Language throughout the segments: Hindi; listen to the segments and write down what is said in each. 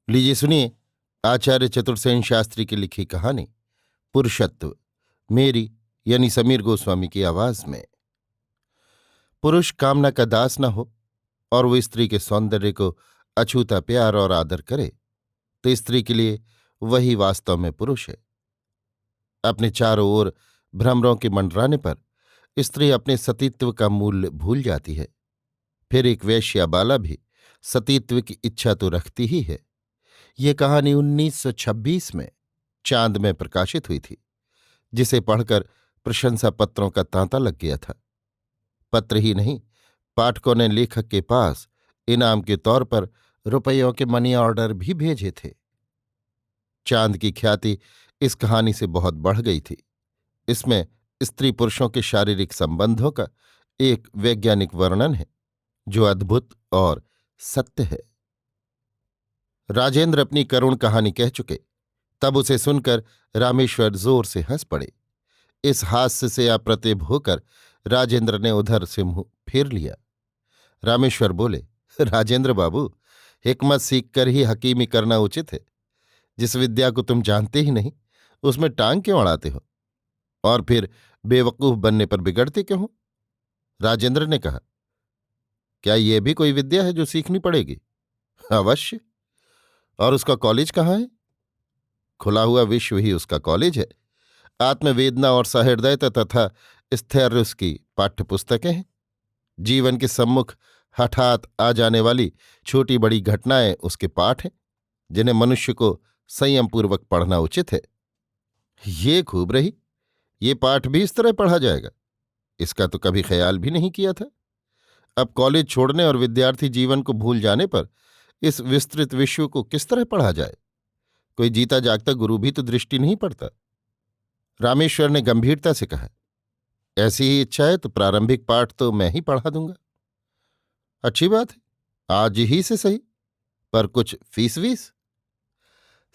लीजिए सुनिए आचार्य चतुर्सेन शास्त्री की लिखी कहानी पुरुषत्व, मेरी यानी समीर गोस्वामी की आवाज में। पुरुष कामना का दास न हो और वो स्त्री के सौंदर्य को अछूता प्यार और आदर करे तो स्त्री के लिए वही वास्तव में पुरुष है। अपने चारों ओर भ्रमरों के मंडराने पर स्त्री अपने सतीत्व का मूल्य भूल जाती है। फिर एक वेश्या बाला भी सतीत्व की इच्छा तो रखती ही है। ये कहानी 1926 में चांद में प्रकाशित हुई थी, जिसे पढ़कर प्रशंसा पत्रों का तांता लग गया था। पत्र ही नहीं, पाठकों ने लेखक के पास इनाम के तौर पर रुपयों के मनी ऑर्डर भी भेजे थे। चांद की ख्याति इस कहानी से बहुत बढ़ गई थी। इसमें स्त्री पुरुषों के शारीरिक संबंधों का एक वैज्ञानिक वर्णन है जो अद्भुत और सत्य है। राजेंद्र अपनी करुण कहानी कह चुके, तब उसे सुनकर रामेश्वर जोर से हंस पड़े। इस हास्य से अप्रतिभ होकर राजेंद्र ने उधर से मुंह फेर लिया। रामेश्वर बोले, राजेंद्र बाबू, हिकमत सीखकर ही हकीमी करना उचित है। जिस विद्या को तुम जानते ही नहीं उसमें टांग क्यों अड़ाते हो, और फिर बेवकूफ बनने पर बिगड़ते क्यों हो? राजेंद्र ने कहा, क्या ये भी कोई विद्या है जो सीखनी पड़ेगी? अवश्य। और उसका कॉलेज कहाँ है? खुला हुआ विश्व ही उसका कॉलेज है। आत्मवेदना और सहृदयता तथा स्थैर्य उसकी पाठ्यपुस्तकें हैं। जीवन के सम्मुख हठात आ जाने वाली छोटी बड़ी घटनाएं उसके पाठ हैं, जिन्हें मनुष्य को संयमपूर्वक पढ़ना उचित है। ये खूब रही, ये पाठ भी इस तरह पढ़ा जाएगा, इसका तो कभी ख्याल भी नहीं किया था। अब कॉलेज छोड़ने और विद्यार्थी जीवन को भूल जाने पर इस विस्तृत विश्व को किस तरह पढ़ा जाए? कोई जीता जागता गुरु भी तो दृष्टि नहीं पड़ता। रामेश्वर ने गंभीरता से कहा, ऐसी ही इच्छा है तो प्रारंभिक पाठ तो मैं ही पढ़ा दूंगा। अच्छी बात है, आज ही से सही, पर कुछ फीस वीस?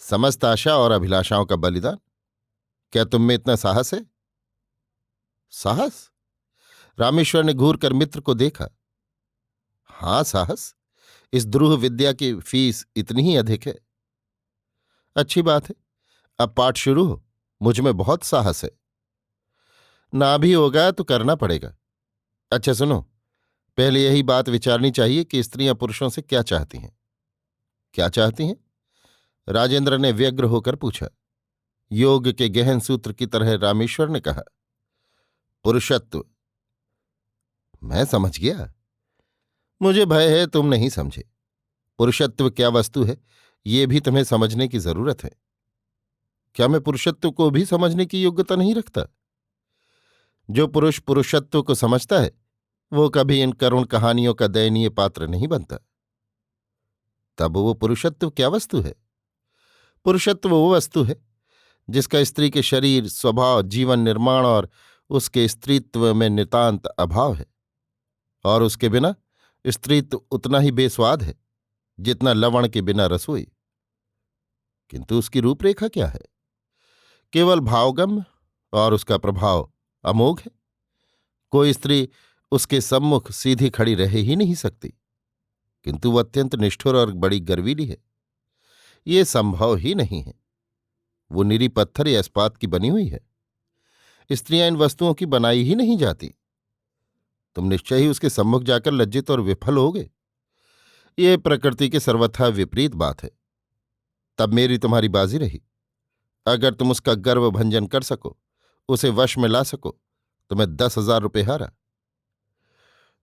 समस्त आशा और अभिलाषाओं का बलिदान। क्या तुम में इतना साहस है? साहस? रामेश्वर ने घूर कर मित्र को देखा। हां, साहस। इस द्रूह विद्या की फीस इतनी ही अधिक है। अच्छी बात है, अब पाठ शुरू हो। मुझ में बहुत साहस है। ना भी होगा तो करना पड़ेगा। अच्छा सुनो, पहले यही बात विचारनी चाहिए कि स्त्रियां पुरुषों से क्या चाहती हैं। क्या चाहती हैं? राजेंद्र ने व्यग्र होकर पूछा। योग के गहन सूत्र की तरह रामेश्वर ने कहा, पुरुषत्व। मैं समझ गया। मुझे भय है तुम नहीं समझे। पुरुषत्व क्या वस्तु है ये भी तुम्हें समझने की जरूरत है। क्या मैं पुरुषत्व को भी समझने की योग्यता नहीं रखता? जो पुरुष पुरुषत्व को समझता है वो कभी इन करुण कहानियों का दयनीय पात्र नहीं बनता। तब वो पुरुषत्व क्या वस्तु है? पुरुषत्व वो वस्तु है जिसका स्त्री के शरीर, स्वभाव, जीवन निर्माण और उसके स्त्रीत्व में नितांत अभाव है। और उसके बिना स्त्रीत्व उतना ही बेस्वाद है जितना लवण के बिना रसोई। किंतु उसकी रूपरेखा क्या है? केवल भावगम्य, और उसका प्रभाव अमोघ है। कोई स्त्री उसके सम्मुख सीधी खड़ी रह ही नहीं सकती, किंतु वह अत्यंत निष्ठुर और बड़ी गर्वीली है। ये संभव ही नहीं है। वो निरी पत्थर या इस्पात की बनी हुई है। स्त्रियां इन वस्तुओं की बनाई ही नहीं जाती। तुम निश्चय ही उसके सम्मुख जाकर लज्जित और विफल होगे। ये प्रकृति के सर्वथा विपरीत बात है। तब मेरी तुम्हारी बाजी रही। अगर तुम उसका गर्व भंजन कर सको, उसे वश में ला सको, तो मैं 10,000 रुपये हारा।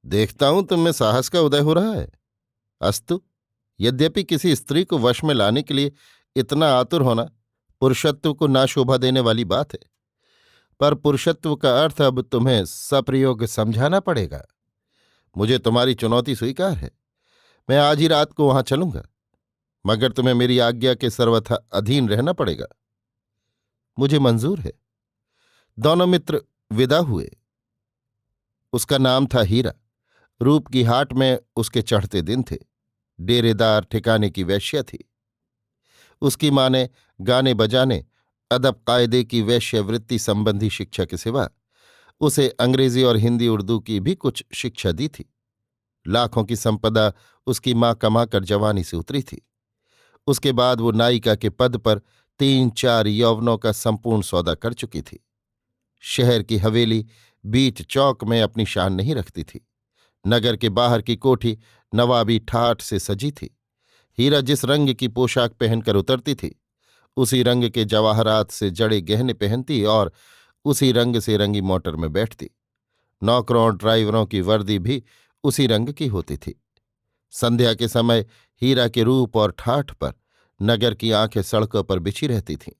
देखता हूं तुम में साहस का उदय हो रहा है। अस्तु, यद्यपि किसी स्त्री को वश में लाने के लिए इतना आतुर होना पुरुषत्व को ना शोभा देने वाली बात है, पर पुरुषत्व का अर्थ अब तुम्हें सप्रयोग समझाना पड़ेगा। मुझे तुम्हारी चुनौती स्वीकार है। मैं आज ही रात को वहां चलूंगा, मगर तुम्हें मेरी आज्ञा के सर्वथा अधीन रहना पड़ेगा। मुझे मंजूर है। दोनों मित्र विदा हुए। उसका नाम था हीरा। रूप की हाट में उसके चढ़ते दिन थे। डेरेदार ठिकाने की वैश्या थी। उसकी माँ ने गाने बजाने, अदब कायदे की वैश्यवृत्ति संबंधी शिक्षा के सिवा उसे अंग्रेजी और हिंदी उर्दू की भी कुछ शिक्षा दी थी। लाखों की संपदा उसकी माँ कमाकर जवानी से उतरी थी। उसके बाद वो नायिका के पद पर 3-4 यौवनों का संपूर्ण सौदा कर चुकी थी। शहर की हवेली बीच चौक में अपनी शान नहीं रखती थी। नगर के बाहर की कोठी नवाबी ठाठ से सजी थी। हीरा जिस रंग की पोशाक पहनकर उतरती थी, उसी रंग के जवाहरात से जड़े गहने पहनती और उसी रंग से रंगी मोटर में बैठती। नौकरों और ड्राइवरों की वर्दी भी उसी रंग की होती थी। संध्या के समय हीरा के रूप और ठाठ पर नगर की आंखें सड़कों पर बिछी रहती थीं।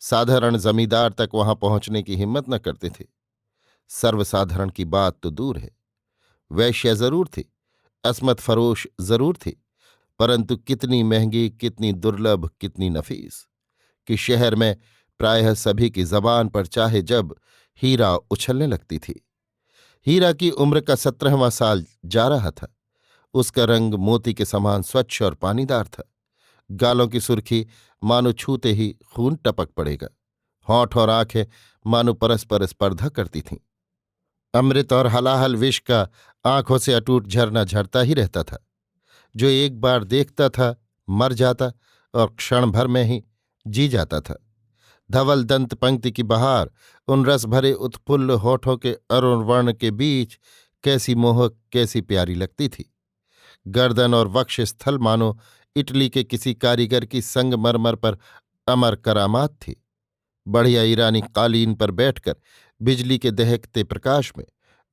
साधारण जमींदार तक वहां पहुंचने की हिम्मत न करते थे। सर्वसाधारण की बात तो दूर है, वैश्या जरूर थी, अस्मत फरोश जरूर थी, परंतु कितनी महंगी, कितनी दुर्लभ, कितनी नफीस कि शहर में प्रायः सभी की जबान पर चाहे जब हीरा उछलने लगती थी। हीरा की उम्र का 17वां साल जा रहा था। उसका रंग मोती के समान स्वच्छ और पानीदार था। गालों की सुर्खी मानो छूते ही खून टपक पड़ेगा। होंठ और आंखें मानो परस्पर स्पर्धा करती थीं। अमृत और हलाहल विष का आंखों से अटूट झरना झरता ही रहता था। जो एक बार देखता था मर जाता और क्षण भर में ही जी जाता था। धवल दंत पंक्ति की बहार उन रस भरे उत्फुल्ल होठों के अरुण वर्ण के बीच कैसी मोहक, कैसी प्यारी लगती थी। गर्दन और वक्ष स्थल मानो इटली के किसी कारीगर की संगमरमर पर अमर करामात थी। बढ़िया ईरानी कालीन पर बैठकर बिजली के दहकते प्रकाश में,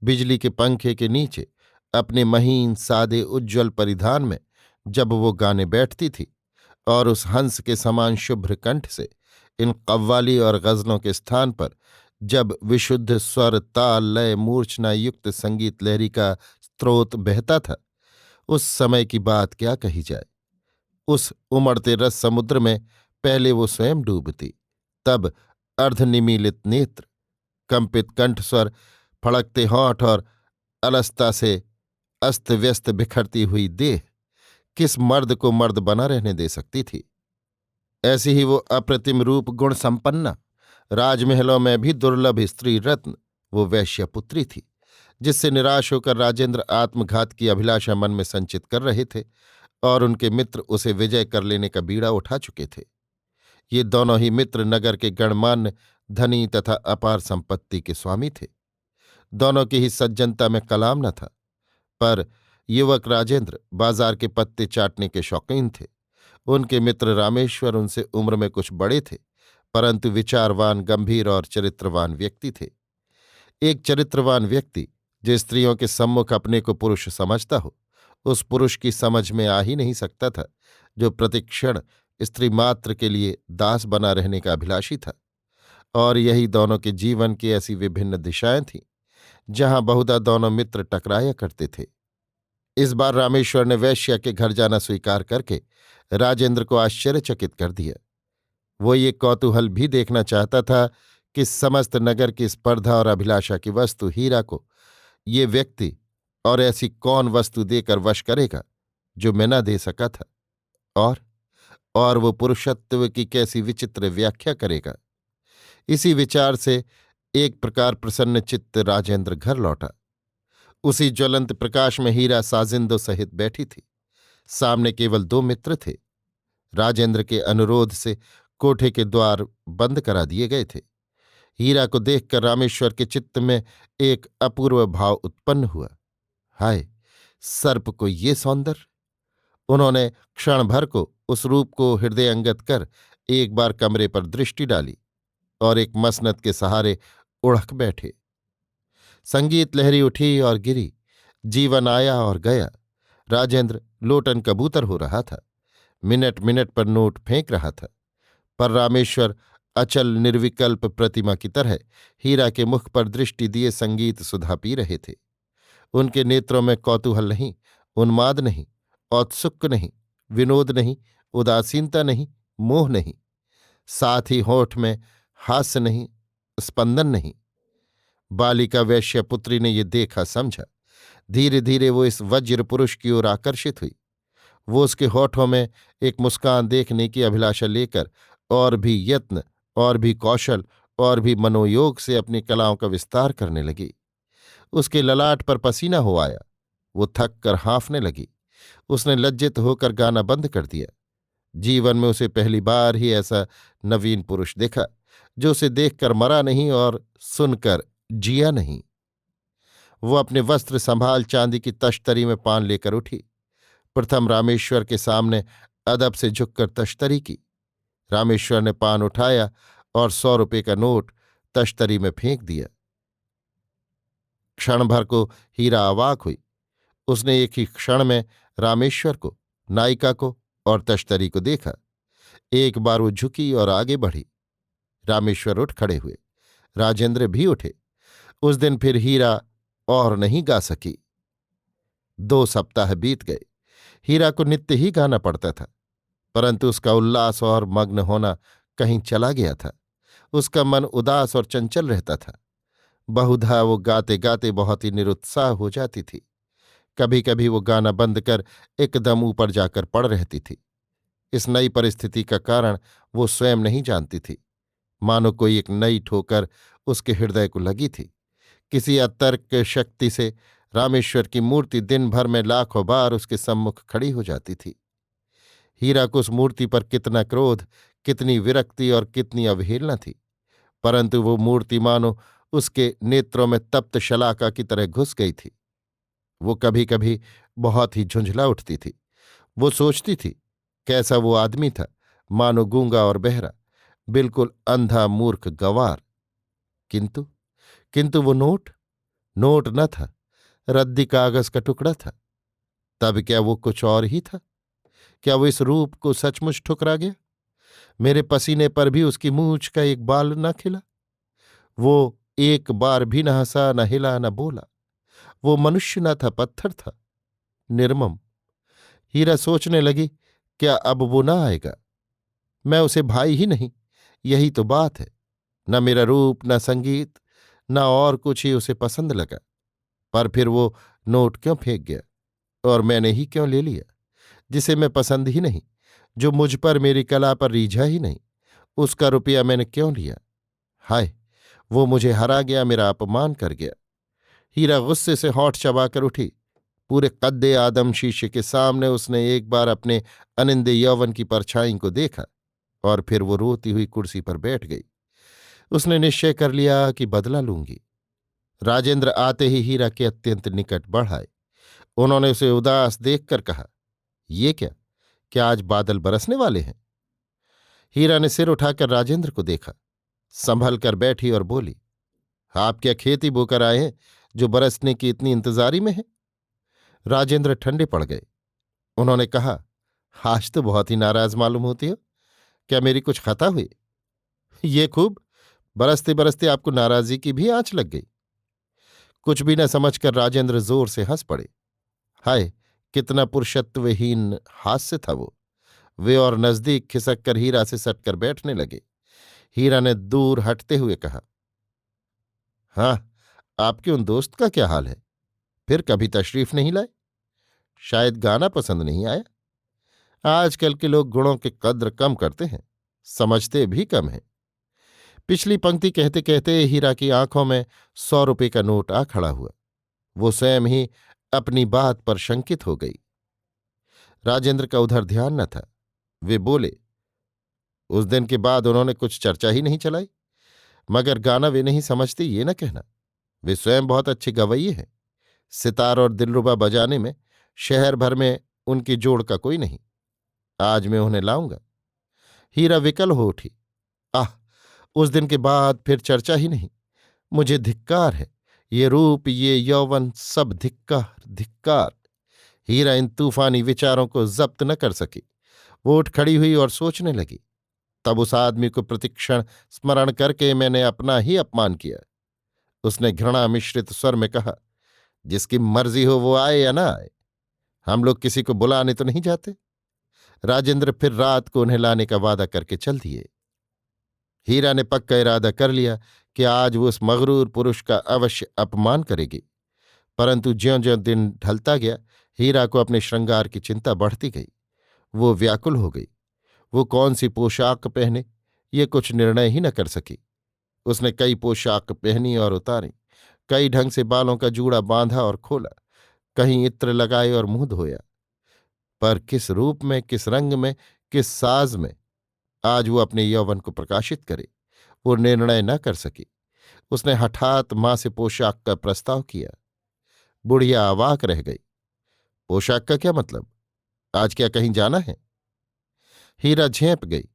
बिजली के पंखे के नीचे, अपने महीन सादे उज्ज्वल परिधान में जब वो गाने बैठती थी और उस हंस के समान शुभ्र कंठ से इन कव्वाली और गजलों के स्थान पर जब विशुद्ध स्वर, ताल, लय, मूर्छना युक्त संगीत लहरी का स्रोत बहता था, उस समय की बात क्या कही जाए। उस उमड़ते रस समुद्र में पहले वो स्वयं डूबती, तब अर्धनिमीलित नेत्र, कंपित कंठस्वर, फड़कते होंठ और अलसता से अस्त व्यस्त बिखरती हुई देह किस मर्द को मर्द बना रहने दे सकती थी। ऐसी ही वो अप्रतिम रूप गुण संपन्ना, राजमहलों में भी दुर्लभ स्त्री रत्न, वो वैश्यपुत्री थी जिससे निराश होकर राजेंद्र आत्मघात की अभिलाषा मन में संचित कर रहे थे और उनके मित्र उसे विजय कर लेने का बीड़ा उठा चुके थे। ये दोनों ही मित्र नगर के गणमान्य, धनी तथा अपार संपत्ति के स्वामी थे। दोनों की ही सज्जनता में कलाम न था, पर युवक राजेंद्र बाजार के पत्ते चाटने के शौकीन थे। उनके मित्र रामेश्वर उनसे उम्र में कुछ बड़े थे, परंतु विचारवान, गंभीर और चरित्रवान व्यक्ति थे। एक चरित्रवान व्यक्ति जो स्त्रियों के सम्मुख अपने को पुरुष समझता हो, उस पुरुष की समझ में आ ही नहीं सकता था जो प्रतिक्षण स्त्री मात्र के लिए दास बना रहने का अभिलाषी था। और यही दोनों के जीवन की ऐसी विभिन्न दिशाएं थीं जहां बहुधा दोनों मित्र टकराया करते थे। इस बार रामेश्वर ने वैश्या के घर जाना स्वीकार करके राजेंद्र को आश्चर्यचकित कर दिया। वो ये कौतूहल भी देखना चाहता था कि समस्त नगर की स्पर्धा और अभिलाषा की वस्तु हीरा को ये व्यक्ति और ऐसी कौन वस्तु देकर वश करेगा जो मैं न दे सका था, और वो पुरुषत्व की कैसी विचित्र व्याख्या करेगा। इसी विचार से एक प्रकार प्रसन्न चित्त राजेंद्र घर लौटा। उसी ज्वलंत प्रकाश में हीरा साजिंदों सहित बैठी थी। सामने केवल 2 मित्र थे। राजेंद्र के अनुरोध से कोठे के द्वार बंद करा दिए गए थे। हीरा को देखकर रामेश्वर के चित्त में एक अपूर्व भाव उत्पन्न हुआ। हाय, सर्प को ये सौंदर्य! उन्होंने क्षण भर को उस रूप को हृदयंगत कर एक बार कमरे पर दृष्टि डाली और एक मसनद के सहारे उड़क बैठे। संगीत लहरी उठी और गिरी, जीवन आया और गया। राजेंद्र लोटन कबूतर हो रहा था, मिनट मिनट पर नोट फेंक रहा था, पर रामेश्वर अचल निर्विकल्प प्रतिमा की तरह हीरा के मुख पर दृष्टि दिए संगीत सुधा पी रहे थे। उनके नेत्रों में कौतूहल नहीं, उन्माद नहीं, औत्सुक नहीं, विनोद नहीं, उदासीनता नहीं, मोह नहीं, साथ ही होठ में हास्य नहीं, स्पंदन नहीं। बालिका वैश्यपुत्री ने ये देखा, समझा। धीरे धीरे वो इस वज्र पुरुष की ओर आकर्षित हुई। वो उसके होठों में एक मुस्कान देखने की अभिलाषा लेकर और भी यत्न, और भी कौशल, और भी मनोयोग से अपनी कलाओं का विस्तार करने लगी। उसके ललाट पर पसीना हो आया। वो थक कर हाँफने लगी। उसने लज्जित होकर गाना बंद कर दिया। जीवन में उसे पहली बार ही ऐसा नवीन पुरुष देखा जो उसे देखकर मरा नहीं और सुनकर जिया नहीं। वो अपने वस्त्र संभाल चांदी की तश्तरी में पान लेकर उठी। प्रथम रामेश्वर के सामने अदब से झुककर तश्तरी की। रामेश्वर ने पान उठाया और 100 रुपये का नोट तश्तरी में फेंक दिया। क्षण भर को हीरा अवाक हुई। उसने एक ही क्षण में रामेश्वर को, नायिका को और तश्तरी को देखा। एक बार वो झुकी और आगे बढ़ी। रामेश्वर उठ खड़े हुए। राजेंद्र भी उठे। उस दिन फिर हीरा और नहीं गा सकी। 2 सप्ताह बीत गए। हीरा को नित्य ही गाना पड़ता था, परंतु उसका उल्लास और मग्न होना कहीं चला गया था। उसका मन उदास और चंचल रहता था। बहुधा वो गाते गाते बहुत ही निरुत्साह हो जाती थी। कभी कभी वो गाना बंद कर एकदम ऊपर जाकर पड़ रहती थी। इस नई परिस्थिति का कारण वो स्वयं नहीं जानती थी। मानो कोई एक नई ठोकर उसके हृदय को लगी थी। किसी अतर्क शक्ति से रामेश्वर की मूर्ति दिन भर में लाखों बार उसके सम्मुख खड़ी हो जाती थी। हीरा को उस मूर्ति पर कितना क्रोध, कितनी विरक्ति और कितनी अवहेलना थी, परंतु वो मूर्ति मानो उसके नेत्रों में तप्त शलाका की तरह घुस गई थी। वो कभी कभी बहुत ही झुंझला उठती थी। वो सोचती थी, कैसा वो आदमी था, मानो गूंगा और बहरा, बिल्कुल अंधा मूर्ख गंवार। किंतु किंतु वो नोट नोट न था, रद्दी कागज का टुकड़ा था। तब क्या वो कुछ और ही था? क्या वो इस रूप को सचमुच ठुकरा गया? मेरे पसीने पर भी उसकी मूंछ का एक बाल न खिला। वो एक बार भी न हंसा, न हिला, न बोला। वो मनुष्य न था, पत्थर था, निर्मम। हीरा सोचने लगी, क्या अब वो ना आएगा? मैं उसे भाई ही नहीं, यही तो बात है। न मेरा रूप, न संगीत, न और कुछ ही उसे पसंद लगा। पर फिर वो नोट क्यों फेंक गया? और मैंने ही क्यों ले लिया? जिसे मैं पसंद ही नहीं, जो मुझ पर, मेरी कला पर रीझा ही नहीं, उसका रुपया मैंने क्यों लिया? हाय, वो मुझे हरा गया, मेरा अपमान कर गया। हीरा गुस्से से होंठ चबाकर उठी। पूरे कद्दे आदम शीशे के सामने उसने एक बार अपने अनिंदे यौवन की परछाई को देखा और फिर वो रोती हुई कुर्सी पर बैठ गई। उसने निश्चय कर लिया कि बदला लूंगी। राजेंद्र आते ही हीरा के अत्यंत निकट बढ़ आए। उन्होंने उसे उदास देखकर कहा, ये क्या? क्या आज बादल बरसने वाले हैं? हीरा ने सिर उठाकर राजेंद्र को देखा, संभल कर बैठी और बोली, आप क्या खेती बोकर आए हैं जो बरसने की इतनी इंतजारी में है? राजेंद्र ठंडे पड़ गए। उन्होंने कहा, आज तो बहुत ही नाराज मालूम होती हो। क्या मेरी कुछ खता हुई? ये खूब, बरसते बरसते आपको नाराजगी की भी आंच लग गई। कुछ भी न समझकर राजेंद्र जोर से हंस पड़े। हाय, कितना पुरुषत्वहीन हास्य था वो। वे और नजदीक खिसक कर हीरा से सटकर बैठने लगे। हीरा ने दूर हटते हुए कहा, हाँ, आपके उन दोस्त का क्या हाल है? फिर कभी तशरीफ नहीं लाए? शायद गाना पसंद नहीं आया। आजकल के लोग गुणों के कद्र कम करते हैं, समझते भी कम हैं। पिछली पंक्ति कहते कहते हीरा की आंखों में 100 रुपये का नोट आ खड़ा हुआ। वो स्वयं ही अपनी बात पर शंकित हो गई। राजेंद्र का उधर ध्यान न था। वे बोले, उस दिन के बाद उन्होंने कुछ चर्चा ही नहीं चलाई। मगर गाना वे नहीं समझते, ये न कहना। वे स्वयं बहुत अच्छे गवैये हैं। सितार और दिलरुबा बजाने में शहर भर में उनकी जोड़ का कोई नहीं। आज मैं उन्हें लाऊंगा। हीरा विकल हो उठी। आह, उस दिन के बाद फिर चर्चा ही नहीं। मुझे धिक्कार है, ये रूप, ये यौवन, सब धिक्कार, धिक्कार। हीरा इन तूफानी विचारों को जब्त न कर सकी। वो उठ खड़ी हुई और सोचने लगी, तब उस आदमी को प्रतिक्षण स्मरण करके मैंने अपना ही अपमान किया। उसने घृणा मिश्रित स्वर में कहा, जिसकी मर्जी हो वो आए या ना आए, हम लोग किसी को बुलाने तो नहीं जाते। राजेंद्र फिर रात को उन्हें लाने का वादा करके चल दिए। हीरा ने पक्का इरादा कर लिया कि आज वो उस मगरूर पुरुष का अवश्य अपमान करेगी। परंतु ज्यों ज्यों दिन ढलता गया, हीरा को अपने श्रृंगार की चिंता बढ़ती गई। वो व्याकुल हो गई। वो कौन सी पोशाक पहने, ये कुछ निर्णय ही न कर सकी। उसने कई पोशाक पहनी और उतारी, कई ढंग से बालों का जूड़ा बांधा और खोला, कहीं इत्र लगाए और मुंह धोया। पर किस रूप में, किस रंग में, किस साज में आज वो अपने यौवन को प्रकाशित करे, वो निर्णय न कर सकी। उसने हठात मां से पोशाक का प्रस्ताव किया। बुढ़िया अवाक रह गई। पोशाक का क्या मतलब? आज क्या कहीं जाना है? हीरा झेंप गई।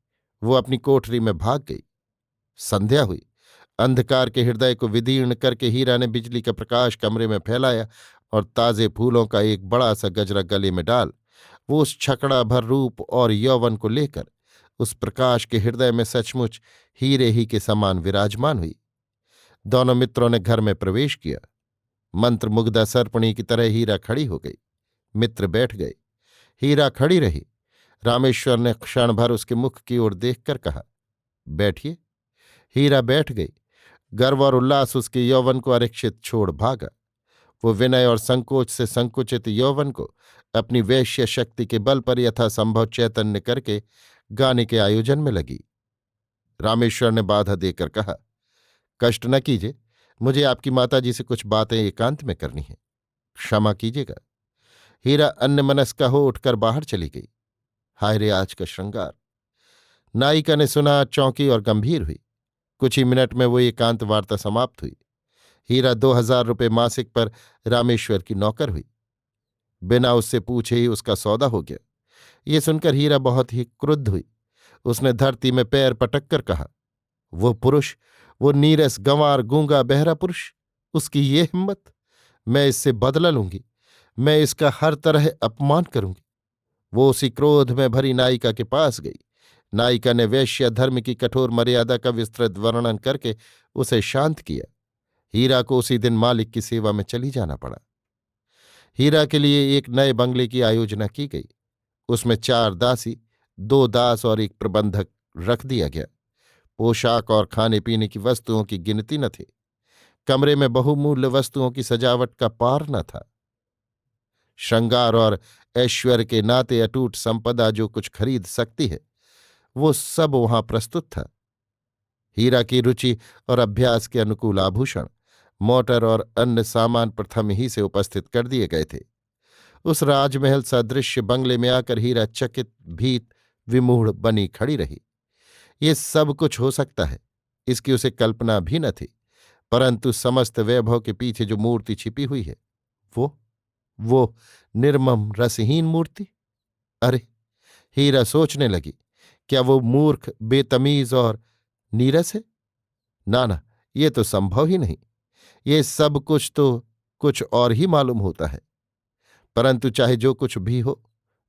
वो अपनी कोठरी में भाग गई। संध्या हुई। अंधकार के हृदय को विदीर्ण करके हीरा ने बिजली का प्रकाश कमरे में फैलाया और ताजे फूलों का एक बड़ा सा गजरा गले में डाल वो उस छकड़ा भर रूप और यौवन को लेकर उस प्रकाश के हृदय में सचमुच हीरे ही के समान विराजमान हुई। दोनों मित्रों ने घर में प्रवेश किया। मंत्रमुग्धा सर्पणी की तरह हीरा खड़ी हो गई। मित्र बैठ गए। हीरा खड़ी रही। रामेश्वर ने क्षण भर उसके मुख की ओर देखकर कहा, बैठिए। हीरा बैठ गई। गर्व और उल्लास उसके यौवन को अरक्षित छोड़ भागा। वो विनय और संकोच से संकुचित यौवन को अपनी वैश्य शक्ति के बल पर यथासंभव चैतन्य करके गाने के आयोजन में लगी। रामेश्वर ने बाधा देकर कहा, कष्ट न कीजिए, मुझे आपकी माताजी से कुछ बातें एकांत में करनी है, क्षमा कीजिएगा। हीरा अन्यमनस्का हो उठकर बाहर चली गई। हाय रे आज का श्रृंगार! नायिका ने सुना, चौंकी और गंभीर हुई। कुछ ही मिनट में वो एकांत वार्ता समाप्त हुई। हीरा 2000 रुपये मासिक पर रामेश्वर की नौकर हुई। बिना उससे पूछे ही उसका सौदा हो गया। ये सुनकर हीरा बहुत ही क्रुद्ध हुई। उसने धरती में पैर पटक कर कहा, वो पुरुष, वो नीरस गंवार गूंगा बहरा पुरुष, उसकी ये हिम्मत! मैं इससे बदला लूंगी। मैं इसका हर तरह अपमान करूंगी। वो उसी क्रोध में भरी नायिका के पास गई। नायिका ने वैश्य धर्म की कठोर मर्यादा का विस्तृत वर्णन करके उसे शांत किया। हीरा को उसी दिन मालिक की सेवा में चली जाना पड़ा। हीरा के लिए एक नए बंगले की आयोजना की गई। उसमें 4 दासी, 2 दास और एक प्रबंधक रख दिया गया। पोशाक और खाने पीने की वस्तुओं की गिनती न थी। कमरे में बहुमूल्य वस्तुओं की सजावट का पार न था। श्रृंगार और ऐश्वर्य के नाते अटूट संपदा जो कुछ खरीद सकती है, वो सब वहां प्रस्तुत था। हीरा की रुचि और अभ्यास के अनुकूल आभूषण, मोटर और अन्य सामान प्रथम ही से उपस्थित कर दिए गए थे। उस राजमहल सदृश्य बंगले में आकर हीरा चकित, भीत, विमूढ़ बनी खड़ी रही। ये सब कुछ हो सकता है, इसकी उसे कल्पना भी न थी। परंतु समस्त वैभव के पीछे जो मूर्ति छिपी हुई है, वो निर्मम रसहीन मूर्ति। अरे, हीरा सोचने लगी, क्या वो मूर्ख, बेतमीज और नीरस है? ना, ये तो संभव ही नहीं। ये सब कुछ तो कुछ और ही मालूम होता है। परंतु चाहे जो कुछ भी हो,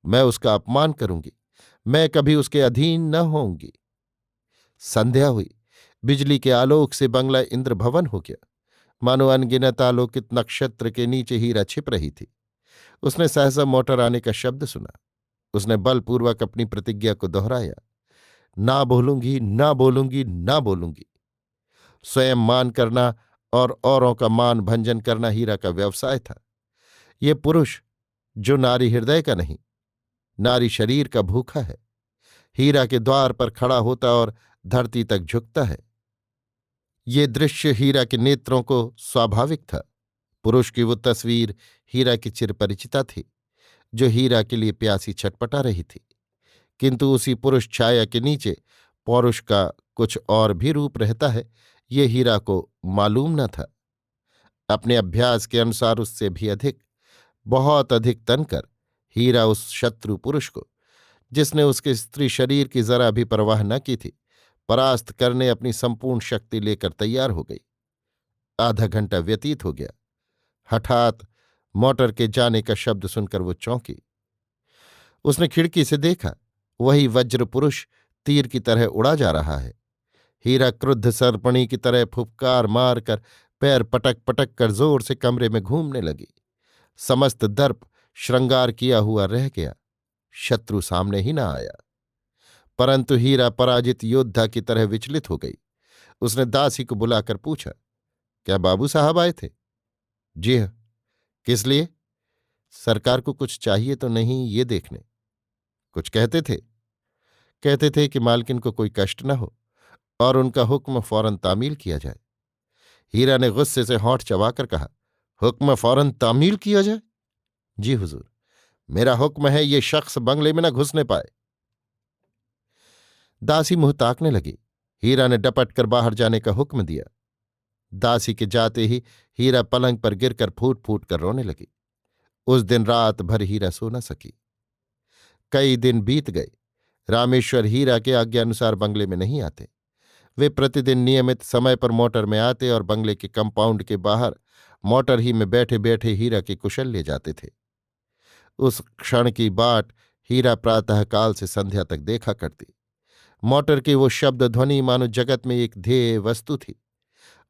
मैं उसका अपमान करूंगी। मैं कभी उसके अधीन न होऊंगी। संध्या हुई। बिजली के आलोक से बंगला इंद्र भवन हो गया। मानो अनगिनत आलोकित नक्षत्र के नीचे हीरा छिप रही थी। उसने सहसा मोटर आने का शब्द सुना। उसने बलपूर्वक अपनी प्रतिज्ञा को दोहराया, ना बोलूंगी, ना बोलूंगी, ना बोलूंगी। स्वयं मान करना और औरों का मान भंजन करना हीरा का व्यवसाय था। ये पुरुष जो नारी हृदय का नहीं, नारी शरीर का भूखा है, हीरा के द्वार पर खड़ा होता और धरती तक झुकता है। ये दृश्य हीरा के नेत्रों को स्वाभाविक था। पुरुष की वो तस्वीर हीरा की चिरपरिचिता थी, जो हीरा के लिए प्यासी छटपटा रही थी। किंतु उसी पुरुष छाया के नीचे पौरुष का कुछ और भी रूप रहता है, ये हीरा को मालूम न था। अपने अभ्यास के अनुसार उससे भी अधिक, बहुत अधिक तनकर हीरा उस शत्रु पुरुष को, जिसने उसके स्त्री शरीर की जरा भी परवाह न की थी, परास्त करने अपनी संपूर्ण शक्ति लेकर तैयार हो गई। आधा घंटा व्यतीत हो गया। हठात मोटर के जाने का शब्द सुनकर वो चौंकी। उसने खिड़की से देखा, वही वज्र पुरुष तीर की तरह उड़ा जा रहा है। हीरा क्रुद्ध सर्पणी की तरह फुफकार मारकर पैर पटक पटक कर जोर से कमरे में घूमने लगी। समस्त दर्प श्रृंगार किया हुआ रह गया। शत्रु सामने ही न आया। परंतु हीरा पराजित योद्धा की तरह विचलित हो गई। उसने दासी को बुलाकर पूछा, क्या बाबू साहब आए थे? जी हाँ। किस लिए? सरकार को कुछ चाहिए तो नहीं, ये देखने। कुछ कहते थे? कहते थे कि मालकिन को कोई कष्ट न हो और उनका हुक्म फौरन तामील किया जाए। हीरा ने गुस्से से होंठ चबाकर कहा, हुक्म फौरन तामील किया जाए? जी हुजूर, मेरा हुक्म है, ये शख्स बंगले में न घुसने पाए। दासी मुंह ताकने लगी। हीरा ने डपट कर बाहर जाने का हुक्म दिया। दासी के जाते ही हीरा पलंग पर गिरकर फूट फूट कर रोने लगी। उस दिन रात भर हीरा सो न सकी। कई दिन बीत गए। रामेश्वर हीरा के आज्ञानुसार बंगले में नहीं आते। वे प्रतिदिन नियमित समय पर मोटर में आते और बंगले के कंपाउंड के बाहर मोटर ही में बैठे बैठे हीरा के कुशल ले जाते थे। उस क्षण की बाट हीरा प्रातःकाल से संध्या तक देखा करती। मोटर की वो शब्द ध्वनि मानो जगत में एक ध्येय वस्तु थी।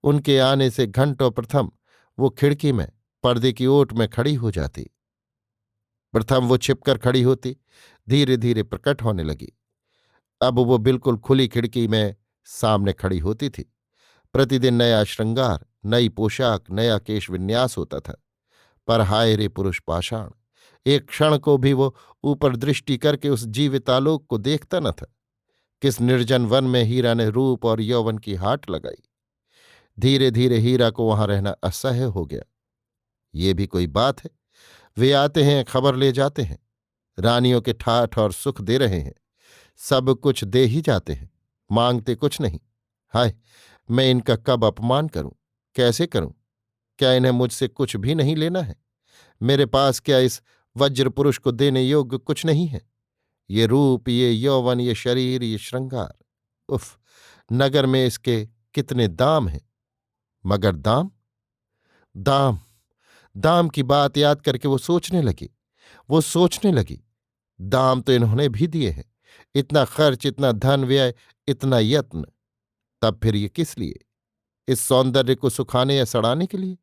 उनके आने से घंटों प्रथम वो खिड़की में पर्दे की ओट में खड़ी हो जाती। प्रथम वो छिपकर खड़ी होती, धीरे धीरे प्रकट होने लगी। अब वो बिल्कुल खुली खिड़की में सामने खड़ी होती थी। प्रतिदिन नया श्रृंगार, नई पोशाक, नया केश विन्यास होता था। पर हाय रे पुरुष पाषाण, एक क्षण को भी वो ऊपर दृष्टि करके उस जीवितालोक को देखता न था। किस निर्जन वन में हीरा ने रूप और यौवन की हाट लगाई। धीरे धीरे हीरा को वहां रहना असह्य हो गया। ये भी कोई बात है? वे आते हैं, खबर ले जाते हैं, रानियों के ठाठ और सुख दे रहे हैं, सब कुछ दे ही जाते हैं, मांगते कुछ नहीं। हाय, मैं इनका कब अपमान करूं, कैसे करूं? क्या इन्हें मुझसे कुछ भी नहीं लेना है? मेरे पास क्या इस वज्र पुरुष को देने योग्य कुछ नहीं है? ये रूप, ये यौवन, ये शरीर, ये श्रृंगार, उफ! नगर में इसके कितने दाम हैं। मगर दाम, दाम, दाम की बात याद करके वो सोचने लगी, दाम तो इन्होंने भी दिए हैं। इतना खर्च, इतना धन व्यय, इतना यत्न, तब फिर ये किस लिए? इस सौंदर्य को सुखाने या सड़ाने के लिए?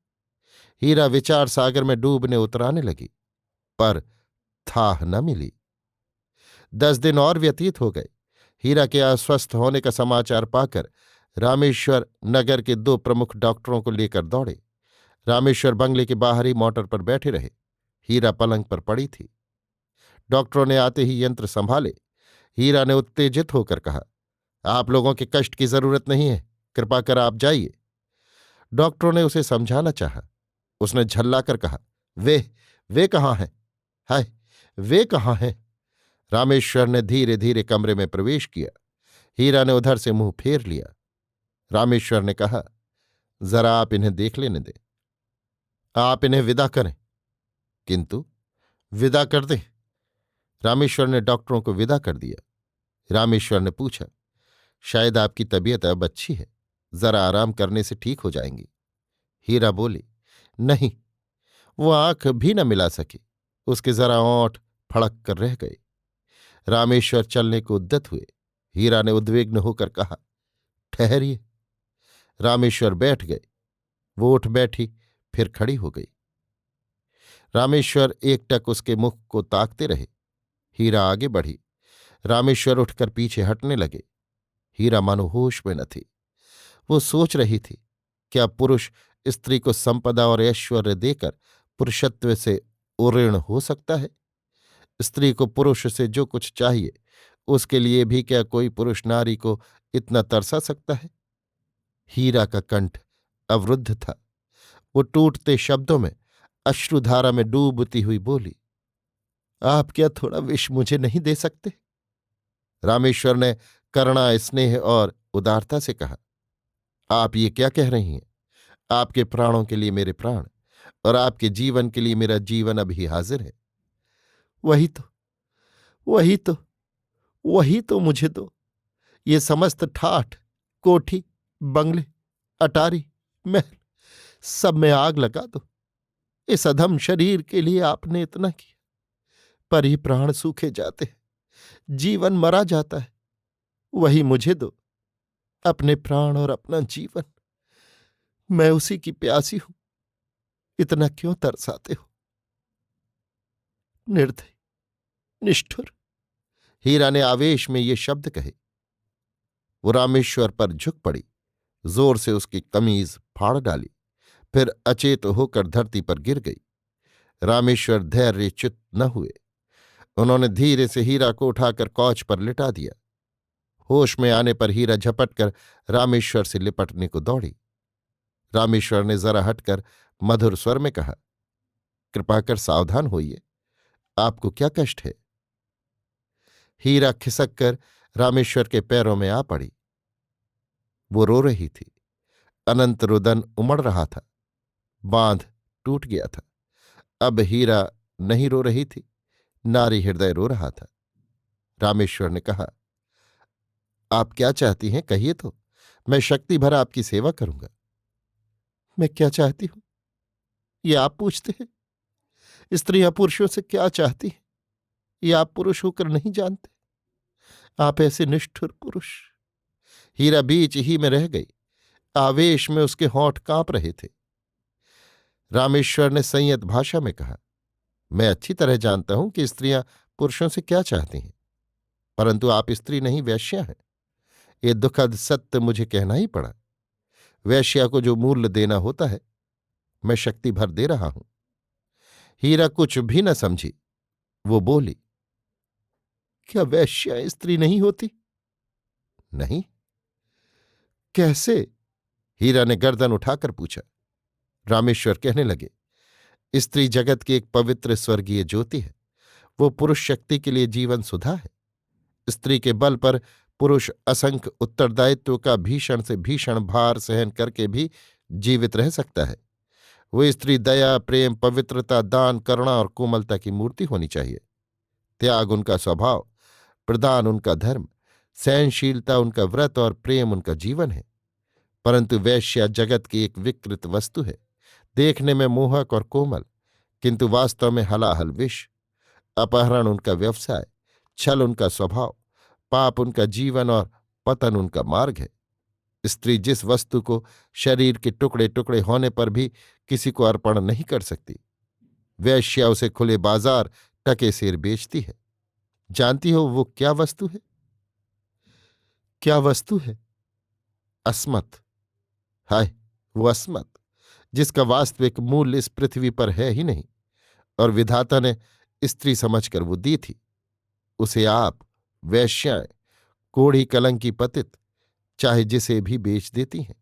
हीरा विचार सागर में डूबने उतराने लगी, पर थाह न मिली। 10 दिन और व्यतीत हो गए। हीरा के अस्वस्थ होने का समाचार पाकर रामेश्वर नगर के 2 प्रमुख डॉक्टरों को लेकर दौड़े। रामेश्वर बंगले के बाहर ही मोटर पर बैठे रहे। हीरा पलंग पर पड़ी थी। डॉक्टरों ने आते ही यंत्र संभाले। हीरा ने उत्तेजित होकर कहा, आप लोगों के कष्ट की जरूरत नहीं है, कृपा कर आप जाइए। डॉक्टरों ने उसे समझाना चाहा। उसने झल्लाकर कहा, वे कहाँ हैं? हाय, वे कहाँ हैं? रामेश्वर ने धीरे धीरे कमरे में प्रवेश किया। हीरा ने उधर से मुंह फेर लिया। रामेश्वर ने कहा, जरा आप इन्हें देख लेने दें, आप इन्हें विदा करें। किंतु विदा कर दें? रामेश्वर ने डॉक्टरों को विदा कर दिया। रामेश्वर ने पूछा, शायद आपकी तबीयत अब अच्छी है, जरा आराम करने से ठीक हो जाएंगी। हीरा बोली, नहीं। वो आंख भी न मिला सकी, उसके जरा ओंठ फड़क कर रह गए। रामेश्वर चलने को उद्यत हुए। हीरा ने उद्विग्न होकर कहा, ठहरिए। रामेश्वर बैठ गए। वो उठ बैठी, फिर खड़ी हो गई। रामेश्वर एकटक उसके मुख को ताकते रहे। हीरा आगे बढ़ी। रामेश्वर उठकर पीछे हटने लगे। हीरा मानो होश में न थी। वो सोच रही थी, क्या पुरुष स्त्री को संपदा और ऐश्वर्य देकर पुरुषत्व से उऋण हो सकता है? स्त्री को पुरुष से जो कुछ चाहिए, उसके लिए भी क्या कोई पुरुष नारी को इतना तरसा सकता है? हीरा का कंठ अवरुद्ध था। वो टूटते शब्दों में, अश्रुधारा में डूबती हुई बोली, आप क्या थोड़ा विष मुझे नहीं दे सकते? रामेश्वर ने करुणा, स्नेह और उदारता से कहा, आप ये क्या कह रही हैं? आपके प्राणों के लिए मेरे प्राण और आपके जीवन के लिए मेरा जीवन अभी हाजिर है। वही तो, वही तो, वही तो मुझे दो। ये समस्त ठाठ, कोठी, बंगले, अटारी, महल, सब में आग लगा दो। इस अधम शरीर के लिए आपने इतना किया, पर ही प्राण सूखे जाते हैं, जीवन मरा जाता है। वही मुझे दो, अपने प्राण और अपना जीवन। मैं उसी की प्यासी हूं, इतना क्यों तरसाते हो? निर्दय, निष्ठुर। हीरा ने आवेश में ये शब्द कहे। वो रामेश्वर पर झुक पड़ी, जोर से उसकी कमीज फाड़ डाली, फिर अचेत होकर धरती पर गिर गई। रामेश्वर धैर्यच्युत न हुए। उन्होंने धीरे से हीरा को उठाकर कौच पर लिटा दिया। होश में आने पर हीरा झपटकर रामेश्वर से लिपटने को दौड़ी। रामेश्वर ने जरा हटकर मधुर स्वर में कहा, कृपा कर सावधान होइए, आपको क्या कष्ट है? हीरा खिसक कर रामेश्वर के पैरों में आ पड़ी। वो रो रही थी। अनंत रुदन उमड़ रहा था। बांध टूट गया था। अब हीरा नहीं रो रही थी, नारी हृदय रो रहा था। रामेश्वर ने कहा, आप क्या चाहती हैं, कहिए तो। मैं शक्ति भर आपकी सेवा करूंगा। मैं क्या चाहती हूं, ये आप पूछते हैं? स्त्रियां पुरुषों से क्या चाहती हैं, ये आप पुरुष होकर नहीं जानते? आप ऐसे निष्ठुर पुरुष। हीरा बीच ही में रह गई। आवेश में उसके होंठ कांप रहे थे। रामेश्वर ने संयत भाषा में कहा, मैं अच्छी तरह जानता हूं कि स्त्रियां पुरुषों से क्या चाहती हैं, परंतु आप स्त्री नहीं, वेश्या हैं। ये दुखद सत्य मुझे कहना ही पड़ा। वेश्या को जो मूल्य देना होता है, मैं शक्ति भर दे रहा हूं। हीरा कुछ भी न समझी। वो बोली, क्या वेश्या स्त्री नहीं होती? नहीं। कैसे? हीरा ने गर्दन उठाकर पूछा। रामेश्वर कहने लगे, स्त्री जगत की एक पवित्र स्वर्गीय ज्योति है। वो पुरुष शक्ति के लिए जीवन सुधा है। स्त्री के बल पर पुरुष असंख्य उत्तरदायित्व का भीषण से भीषण भार सहन करके भी जीवित रह सकता है। वो स्त्री दया, प्रेम, पवित्रता, दान, करुणा और कोमलता की मूर्ति होनी चाहिए। त्याग उनका स्वभाव, प्रदान उनका धर्म, सहनशीलता उनका व्रत और प्रेम उनका जीवन है। परंतु वैश्या जगत की एक विकृत वस्तु है, देखने में मोहक और कोमल, किंतु वास्तव में हलाहल विष। अपहरण उनका व्यवसाय, छल उनका स्वभाव, पाप उनका जीवन और पतन उनका मार्ग है। स्त्री जिस वस्तु को शरीर के टुकड़े टुकड़े होने पर भी किसी को अर्पण नहीं कर सकती, वैश्या उसे खुले बाजार टके सेर बेचती है। जानती हो वो क्या वस्तु है? क्या वस्तु है? अस्मत। हाय, वो अस्मत जिसका वास्तविक मूल्य इस पृथ्वी पर है ही नहीं, और विधाता ने स्त्री समझकर वो दी थी। उसे आप वैश्याएं, कोढ़ी कलंकी पतित, चाहे जिसे भी बेच देती हैं।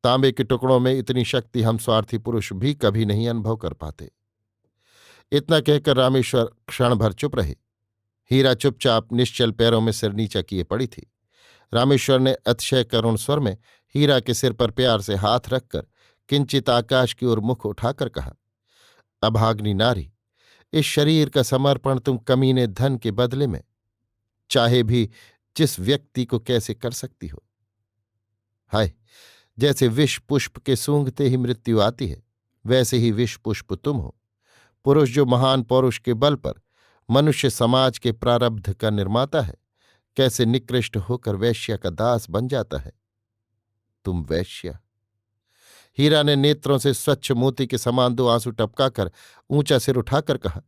तांबे के टुकड़ों में इतनी शक्ति हम स्वार्थी पुरुष भी कभी नहीं अनुभव कर पाते। इतना कहकर रामेश्वर क्षण भर चुप रहे। हीरा चुपचाप निश्चल पैरों में सिर नीचा किए पड़ी थी। रामेश्वर ने अतिशय करुण स्वर में हीरा के सिर पर प्यार से हाथ रखकर किंचित आकाश की ओर मुख उठाकर कहा, अभाग्नि नारी, इस शरीर का समर्पण तुम कमीने धन के बदले में चाहे भी जिस व्यक्ति को कैसे कर सकती हो? हाय, जैसे विष पुष्प के सूंघते ही मृत्यु आती है, वैसे ही विष पुष्प तुम हो। पुरुष जो महान पौरुष के बल पर मनुष्य समाज के प्रारब्ध का निर्माता है, कैसे निकृष्ट होकर वैश्या का दास बन जाता है। तुम वैश्या। हीरा ने नेत्रों से स्वच्छ मोती के समान दो आंसू टपकाकर ऊंचा सिर उठाकर कहा,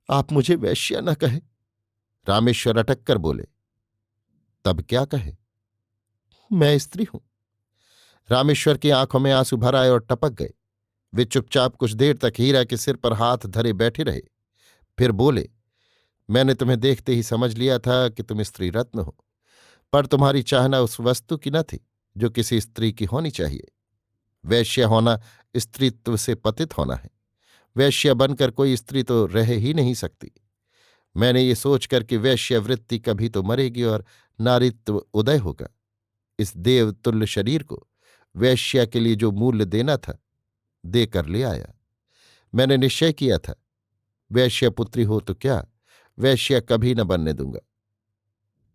आप मुझे वैश्या न कहे। रामेश्वर अटक कर बोले, तब क्या कहे? मैं स्त्री हूं। रामेश्वर की आंखों में आंसू भर आए और टपक गए। वे चुपचाप कुछ देर तक हीरा के सिर पर हाथ धरे बैठे रहे। फिर बोले, मैंने तुम्हें देखते ही समझ लिया था कि तुम स्त्री रत्न हो, पर तुम्हारी चाहना उस वस्तु की न थी जो किसी स्त्री की होनी चाहिए। वैश्या होना स्त्रीत्व से पतित होना है। वैश्या बनकर कोई स्त्री तो रह ही नहीं सकती। मैंने ये सोचकर कि वैश्य वृत्ति कभी तो मरेगी और नारीत्व उदय होगा, इस देवतुल्य शरीर को वैश्या के लिए जो मूल्य देना था देकर ले आया। मैंने निश्चय किया था, वैश्या पुत्री हो तो क्या, वैश्या कभी न बनने दूंगा।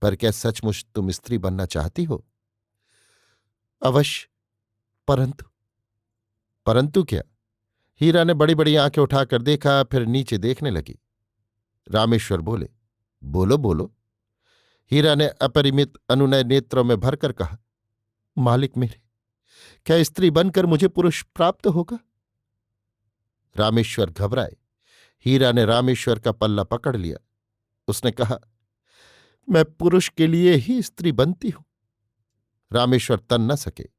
पर क्या सचमुच तुम स्त्री बनना चाहती हो? अवश्य। परंतु परंतु क्या? हीरा ने बड़ी बड़ी आंखें उठाकर देखा, फिर नीचे देखने लगी। रामेश्वर बोले, बोलो बोलो। हीरा ने अपरिमित अनुनय नेत्रों में भरकर कहा, मालिक मेरे, क्या स्त्री बनकर मुझे पुरुष प्राप्त होगा? रामेश्वर घबराए। हीरा ने रामेश्वर का पल्ला पकड़ लिया। उसने कहा, मैं पुरुष के लिए ही स्त्री बनती हूं। रामेश्वर तन न सके।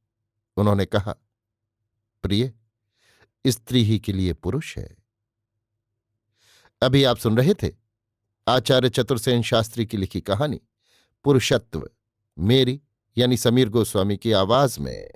उन्होंने कहा, प्रिय, स्त्री ही के लिए पुरुष है। अभी आप सुन रहे थे आचार्य चतुर्सेन शास्त्री की लिखी कहानी पुरुषत्व, मेरी यानी समीर गोस्वामी की आवाज में।